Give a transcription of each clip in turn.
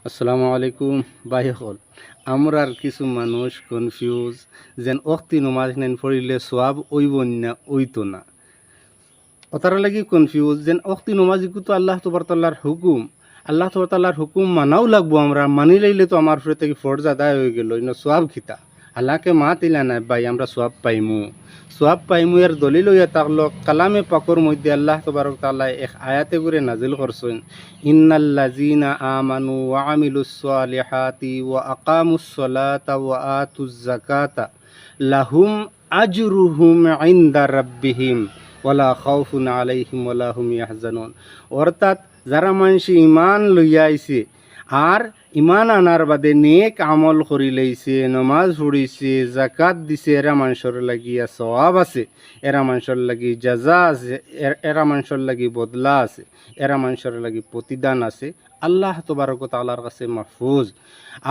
আসসালামু আলাইকুম ভাই হল। আমরার কিছু মানুষ কনফিউজ যেন অক্তি নমাজ নেন পড়িলে সোয়াব ওইব না ওইতো না। ওতার লাগি কনফিউজ যেন অক্তি নমাজ তো আল্লাহ তবরতাল্লাহর হুকুম, আল্লাহ তবরতাল্লাহর হুকুম মানাও লাগবো। আমরা মানি লইলে তো আমার ফিরে থেকে ফরজ আদায় হয়ে গেল, ইনো সোয়াব খিতা হালাকে মা তিলা নাই ভাই আমরা সোয়াব পাইমু। সোয়াব পাইমু এর দলিল হইয়া থাকলো কালামে পাকর মধ্যে আল্লাহ তবারক তাআলা এক আয়াতে করে নাজিল করছেন, ইন্নাল্লাযীনা আমানু ওয়া আমিলুস সালিহাতি ওয়া আকামুস সালাতা ওয়া আতুজ যাকাতা লাহুম আজরুহুম ইনদা রাব্বিহিম ওয়ালা খাউফুন আলাইহিম ওয়ালা হুম ইয়াহজানুন। অর্থাৎ যারা মানুষ ইমান লইয়া আইছে আর ইমান আনার বাদে নেক আমল করি লইছে, নমাজ পড়িছে, জাকাত দিছে, এরা মানুষের লাগিয়া সওয়াব আছে, এরা মানুষের লাগি জাজা আছে, এরা মানুষের লাগি বদলা আছে, এরা মানুষের লাগি প্রতিদান আছে আল্লাহ তবারক তাআলার কাছে মাহফুজ।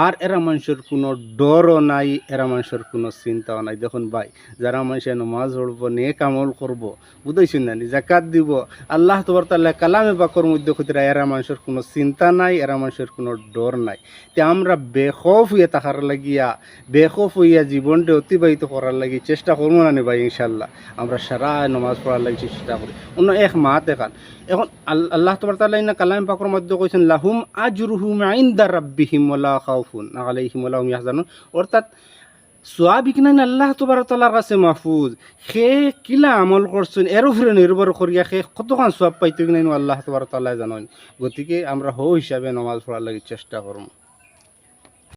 আর এরা মানুষের কোনো ডরও নাই, এরা মানুষের কোনো চিন্তাও নাই। দেখুন ভাই, যারা মানুষের নমাজ পড়ব, নেক আমল করব, বুঝাইছেন না, জাকাত দিব, আল্লাহ তবারক তাআলা কালামে পাকের মধ্যে খুঁজরা এরা মানুষের কোনো চিন্তা নাই, এরা মানুষের কোনো ডর নাই। তে আমরা বেখৌফ হইয়া থাকার লাগিয়া, বেখৌফ হইয়া জীবনটা অতিবাহিত করার লাগি চেষ্টা করবো না ভাই। ইনশাল্লাহ আমরা সারা নমাজ পড়ার লাগি চেষ্টা করি। অন্য এক মাত এখান এখন আল্লাহ তবারক তাআলা ইন্না কালামে পাকের মধ্যে কইছেন লাহুম আজরুহুম ইনদা রাব্বিহিম ওয়ালা খাউফুন আলাইহিম ওয়ালা হুম ইয়াহজানুন। অর্থাৎ সোয়াব ইকনাইন আল্লাহ তবারক তাআলার কাছে মাহফুজ। সে কিলা আমল করছেন এর উপরে নির্ভর করিয়া সে কতখান সোয়াব পাইতে কিনাইন আল্লাহ তবারক তাআলা জানেন। গতিকে আমরা হো হিসাবে নমাজ পড়ার লাগি চেষ্টা করব।